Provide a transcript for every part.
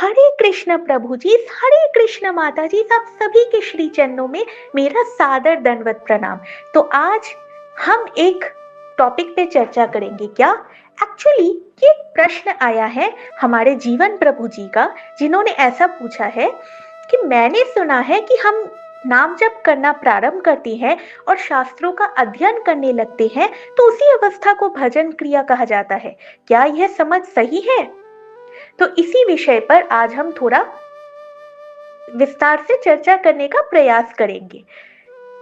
हरे कृष्ण प्रभु जी, हरे कृष्ण माता जी, आप सभी के श्री चरणों में मेरा सादर दंडवत प्रणाम। तो आज हम एक टॉपिक पे चर्चा करेंगे। क्या एक्चुअली ये प्रश्न आया है हमारे जीवन प्रभु जी का, जिन्होंने ऐसा पूछा है कि मैंने सुना है कि हम नाम जप करना प्रारंभ करते हैं और शास्त्रों का अध्ययन करने लगते हैं तो उसी अवस्था को भजन क्रिया कहा जाता है। क्या यह समझ सही है? तो इसी विषय पर आज हम थोड़ा विस्तार से चर्चा करने का प्रयास करेंगे।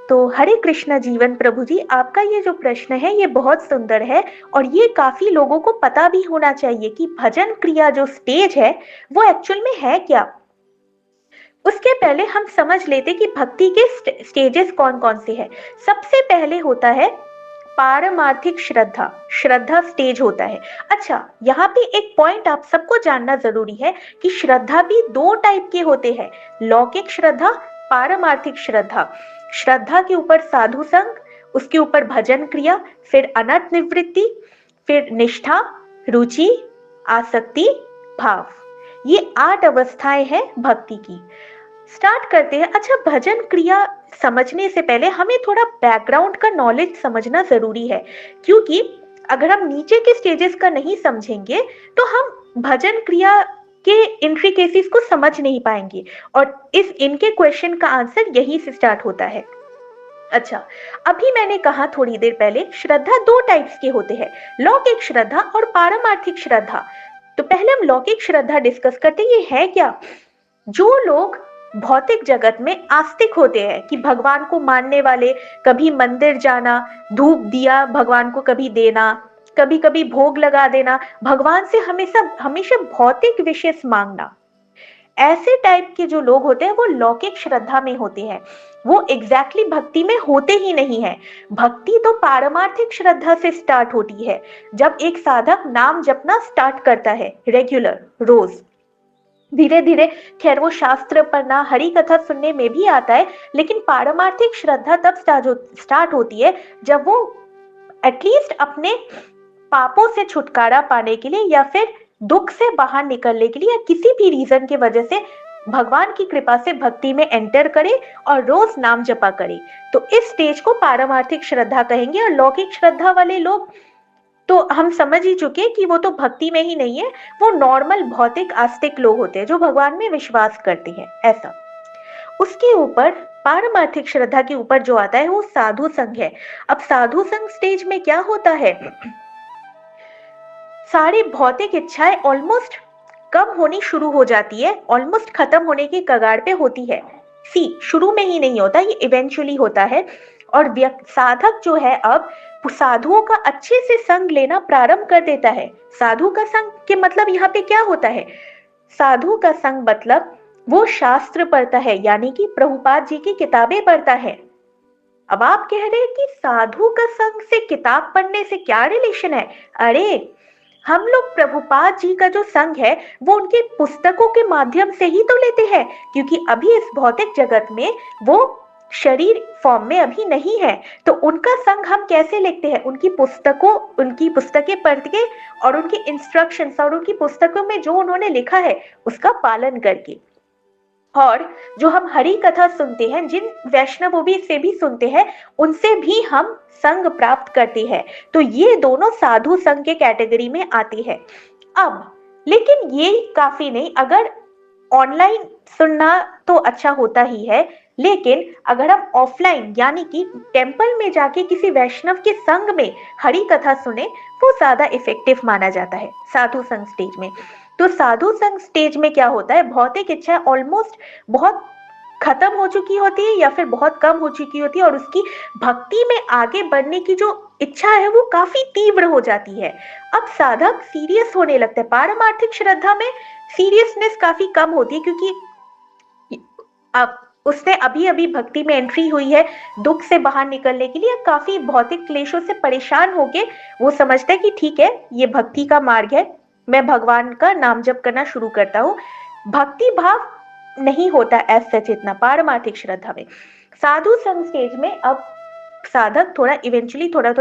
तो हरे कृष्ण जीवन प्रभु जी, आपका ये जो प्रश्न है ये बहुत सुंदर है और ये काफी लोगों को पता भी होना चाहिए कि भजन क्रिया जो स्टेज है वो एक्चुअल में है क्या। उसके पहले हम समझ लेते कि भक्ति के स्टेजेस कौन कौन से हैं। सबसे पहले होता है पारमार्थिक श्रद्धा, श्रद्धा स्टेज होता है। अच्छा, यहाँ पे एक पॉइंट आप सबको जानना जरूरी है कि श्रद्धा भी दो टाइप के होते हैं, लौकिक श्रद्धा, पारमार्थिक श्रद्धा। श्रद्धा के ऊपर साधु संग, उसके ऊपर भजन क्रिया, फिर अनर्थ निवृत्ति, फिर निष्ठा, रुचि, आसक्ति, भाव। ये 8 अवस्थाएं हैं भक्ति की। स्टार्ट करते हैं। अच्छा, भजन क्रिया समझने से पहले हमें थोड़ा बैकग्राउंड का नॉलेज समझना जरूरी है, क्योंकि अगर हम नीचे के स्टेजेस का नहीं समझेंगे तो हम भजन क्रिया के इंट्रिकेसीज को समझ नहीं पाएंगे और इनके क्वेश्चन का आंसर यही से स्टार्ट होता है। अच्छा, अभी मैंने कहा थोड़ी देर पहले श्रद्धा दो टाइप्स के होते हैं, लौकिक श्रद्धा और पारमार्थिक श्रद्धा। तो पहले हम लौकिक श्रद्धा डिस्कस करते हैं। ये है क्या? जो लोग भौतिक जगत में आस्तिक होते हैं कि भगवान को मानने वाले, कभी मंदिर जाना, धूप दिया भगवान को कभी देना, कभी कभी भोग लगा देना, भगवान से हमेशा हमेशा भौतिक विशेष मांगना, ऐसे टाइप के जो लोग होते हैं वो लौकिक श्रद्धा में होते हैं। वो एग्जैक्टली भक्ति में होते ही नहीं है। भक्ति तो पारमार्थिक श्रद्धा से स्टार्ट होती है, जब एक साधक नाम जपना स्टार्ट करता है रेगुलर, रोज। धीरे धीरे, खैर वो शास्त्र पढ़ना, हरि कथा सुनने में भी आता है, लेकिन पारमार्थिक श्रद्धा तब स्टार्ट होती है जब वो एटलीस्ट अपने पापों से छुटकारा पाने के लिए या फिर दुख से बाहर निकलने के लिए या किसी भी रीजन की वजह से भगवान की कृपा से भक्ति में एंटर करे और रोज नाम जपा करे। तो इस स्टेज को पारमार्थिक श्रद्धा कहेंगे। और लौकिक श्रद्धा वाले लोग तो हम समझ ही चुके कि वो तो भक्ति में ही नहीं है, वो नॉर्मल भौतिक आस्तिक लोग होते हैं जो भगवान में विश्वास करते हैं, ऐसा। उसके ऊपर पारमार्थिक श्रद्धा के ऊपर जो आता है वो साधु संघ है। अब साधु संघ स्टेज में क्या होता है, सारी भौतिक इच्छाएं ऑलमोस्ट कम होनी शुरू हो जाती है, ऑलमोस्ट खत्म होने की कगार पे होती है। शुरू में ही नहीं होता, ये इवेंचुअली होता है। और साधक जो है अब साधुओं का अच्छे से संग लेना प्रारंभ कर देता है। साधु का संग के मतलब यहाँ पे क्या होता है? साधु का संग मतलब वो शास्त्र पढ़ता है, यानी कि प्रभुपाद जी की किताबें पढ़ता है। अब आप कह रहे हैं कि साधु का संग से किताब पढ़ने से क्या रिलेशन है? अरे, हम लोग प्रभुपाद जी का जो संग है वो उनके पुस्तकों के माध्यम से ही तो लेते हैं, क्योंकि अभी इस भौतिक जगत में वो शरीर फॉर्म में अभी नहीं है। तो उनका संग हम कैसे लेते हैं? उनकी पुस्तकें पढ़ के और उनकी इंस्ट्रक्शंस और उनकी पुस्तकों में जो उन्होंने लिखा है उसका पालन करके। और जो हम हरि कथा सुनते हैं, जिन वैष्णवों से भी सुनते हैं, उनसे भी हम संग प्राप्त करते हैं। तो ये दोनों साधु संग के कैटेगरी में आती है। अब लेकिन ये काफी नहीं, अगर ऑनलाइन सुनना तो अच्छा होता ही है, लेकिन अगर हम ऑफलाइन यानी कि टेम्पल में जाके किसी वैष्णव के संग में हरि कथा सुने, वो ज्यादा इफेक्टिव माना जाता है साधु संग स्टेज में। तो साधु संग स्टेज में क्या होता है, भौतिक इच्छा ऑलमोस्ट बहुत खत्म हो चुकी होती है या फिर बहुत कम हो चुकी होती है और उसकी भक्ति में आगे बढ़ने की जो इच्छा है वो काफी तीव्र हो जाती है। अब साधक सीरियस होने लगता है। पारमार्थिक श्रद्धा में सीरियसनेस काफी कम होती है, क्योंकि अब उसने अभी अभी भक्ति में एंट्री हुई है, दुख से बाहर निकलने के लिए काफी भौतिक क्लेशों से परेशान होके वो समझता है कि ठीक है, ये भक्ति का मार्ग है, मैं भगवान का नाम जप करना शुरू करता हूँ। भक्ति भाव नहीं होता एज सच इतना पारमार्थिक श्रद्धा में। साधु संग स्टेज में अब साधक थोड़ा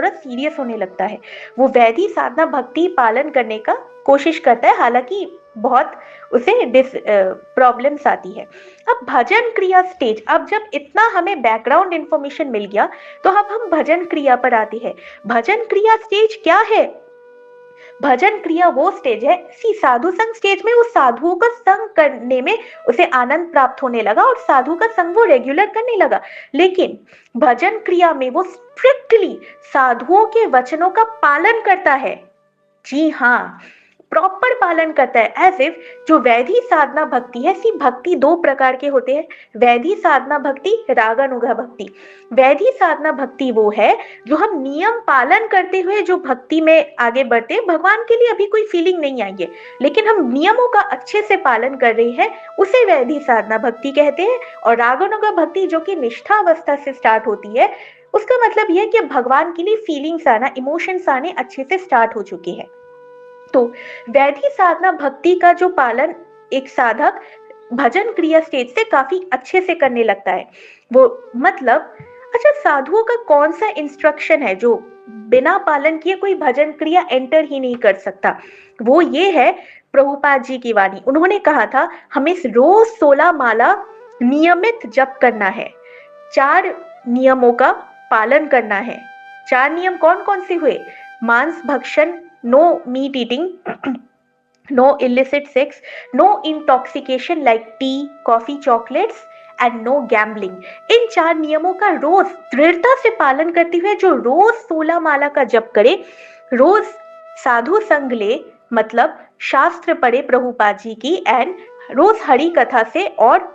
सीरियस होने लगता है। वो वैधि साधना भक्ति पालन करने का कोशिश करता है, हालांकि बहुत उसे प्रॉब्लम्स आती है। अब भजन क्रिया स्टेज, अब जब इतना हमें बैकग्राउंड इंफॉर्मेशन मिल गया तो अब हम भजन क्रिया पर आते हैं। भजन क्रिया स्टेज क्या है? भजन क्रिया वो स्टेज है, साधु संग स्टेज में वो साधुओं का संग करने में उसे आनंद प्राप्त होने लगा और साधु का संग वो रेगुलर करने लगा। लेकिन भजन क्रिया में वो स्ट्रिक्टली साधुओं के वचनों का पालन करता है। जी हाँ, प्रॉपर पालन करता है। एज इफ जो वैधि साधना भक्ति है, सी भक्ति दो प्रकार के होते हैं, वैधि साधना भक्ति, रागानुगा भक्ति। वैधि साधना भक्ति वो है जो हम नियम पालन करते हुए जो भक्ति में आगे बढ़ते हैं। भगवान के लिए अभी कोई फीलिंग नहीं आई है लेकिन हम नियमों का अच्छे से पालन कर रहे हैं, उसे वैधि साधना भक्ति कहते हैं। और रागानुगा भक्ति जो कि निष्ठा अवस्था से स्टार्ट होती है, उसका मतलब यह कि भगवान के लिए फीलिंग्स आना, इमोशंस आने अच्छे से स्टार्ट हो चुके हैं। तो वैधि साधना भक्ति का जो पालन एक साधक भजन क्रिया स्टेज से काफी अच्छे से करने लगता है। वो मतलब अच्छा, साधुओं का कौन सा इंस्ट्रक्शन है जो बिना पालन किए कोई भजन क्रिया एंटर ही नहीं कर सकता? वो ये है प्रभुपाद जी की वाणी। उन्होंने कहा था हमें रोज 16 माला नियमित जप करना है, 4 नियमों का पालन करना है। 4 नियम कौन कौन से हुए? मांस भक्षण, no meat eating, no illicit sex, no intoxication like tea, coffee, chocolates and no gambling। इन 4 नियमों का रोज दृढ़ता से पालन करते हुए जो रोज 16 माला का जप करे, रोज साधु संग ले, मतलब शास्त्र पढ़े प्रभुपाद जी की, एंड रोज हरि कथा से और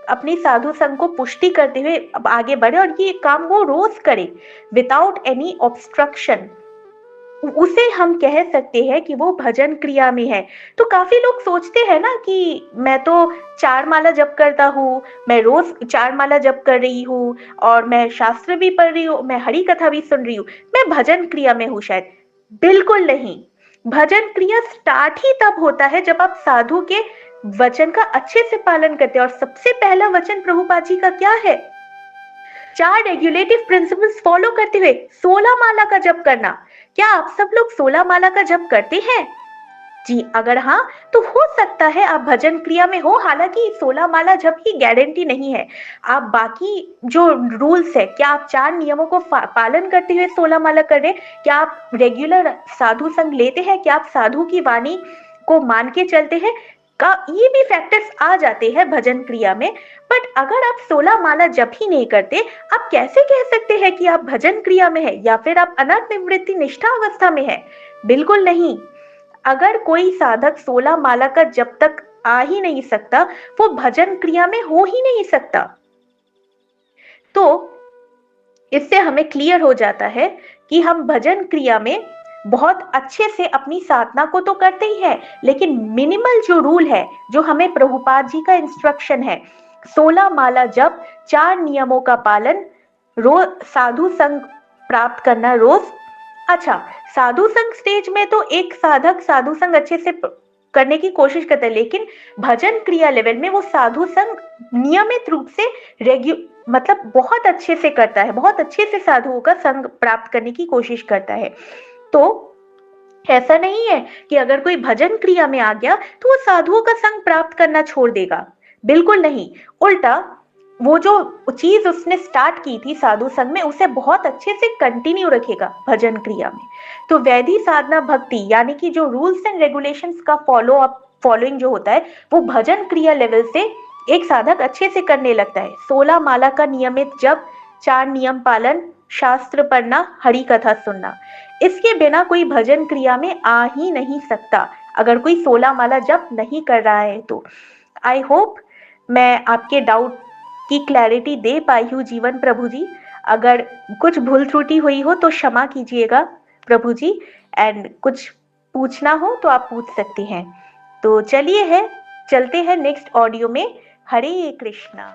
अपनी साधु संग को पुष्टि करते हुए आगे बढ़े, और ये काम वो रोज करे विदाउट एनी ऑब्स्ट्रक्शन, उसे हम कह सकते हैं कि वो भजन क्रिया में है। तो काफी लोग सोचते हैं ना कि मैं तो 4 माला जप करता हूँ, मैं रोज 4 माला जप कर रही हूँ और मैं शास्त्र भी पढ़ रही हूँ, मैं हरि कथा भी सुन रही हूँ, मैं भजन क्रिया में हूँ शायद। बिल्कुल नहीं। भजन क्रिया स्टार्ट ही तब होता है जब आप साधु के वचन का अच्छे से पालन करते हैं। और सबसे पहला वचन प्रभुपाद जी का क्या है? 4 रेगुलेटिव प्रिंसिपल्स फॉलो करते हुए 16 माला का जप करना। क्या आप सब लोग 16 माला का जप करते हैं? जी, अगर हाँ तो हो सकता है आप भजन क्रिया में हो, हालांकि 16 माला जप की गारंटी नहीं है। आप बाकी जो रूल्स है, क्या आप 4 नियमों को पालन करते हुए 16 माला कर रहे हैं? क्या आप रेगुलर साधु संग लेते हैं? क्या आप साधु की वाणी को मान के चलते हैं? का ये भी फैक्टर्स आ जाते हैं भजन क्रिया में। बट अगर आप 16 माला जप ही नहीं करते, आप कैसे कह सकते हैं कि आप भजन क्रिया में है या फिर आप अनर्थ निवृत्ति निष्ठा अवस्था में है? बिल्कुल नहीं। अगर कोई साधक 16 माला का जब तक आ ही नहीं सकता, वो भजन क्रिया में हो ही नहीं सकता। तो इससे हमें क्लियर हो जाता है कि हम भजन क्रिया में बहुत अच्छे से अपनी साधना को तो करते ही है, लेकिन मिनिमल जो रूल है, जो हमें प्रभुपाद जी का इंस्ट्रक्शन है, 16 माला जप, 4 नियमों का पालन, रोज साधु संग प्राप्त करना रोज। अच्छा, साधु संग स्टेज में तो एक साधक साधु संग अच्छे से करने की कोशिश करता है, लेकिन भजन क्रिया लेवल में वो साधु संग नियमित रूप से मतलब बहुत अच्छे से करता है, बहुत अच्छे से साधुओं का संग प्राप्त करने की कोशिश करता है। तो ऐसा नहीं है कि अगर कोई भजन क्रिया में आ गया तो वो साधुओं का संग प्राप्त करना छोड़ देगा, बिल्कुल नहीं। उल्टा वो जो चीज उसने स्टार्ट की थी साधु संग में, उसे बहुत अच्छे से कंटिन्यू रखेगा भजन क्रिया में। तो वैधि साधना भक्ति यानी कि जो रूल्स एंड रेगुलेशंस का फॉलोइंग जो होता है, वो भजन क्रिया लेवल से एक साधक अच्छे से करने लगता है। 16 माला का नियमित जप, 4 नियम पालन, शास्त्र पढ़ना, हरि कथा सुनना, इसके बिना कोई भजन क्रिया में आ ही नहीं सकता अगर कोई 16 माला जप नहीं कर रहा है तो। आई होप मैं आपके डाउट की क्लैरिटी दे पाई हूँ जीवन प्रभु जी। अगर कुछ भूल त्रुटि हुई हो तो क्षमा कीजिएगा प्रभु जी, एंड कुछ पूछना हो तो आप पूछ सकते हैं। तो चलिए चलते हैं नेक्स्ट ऑडियो में। हरे कृष्णा।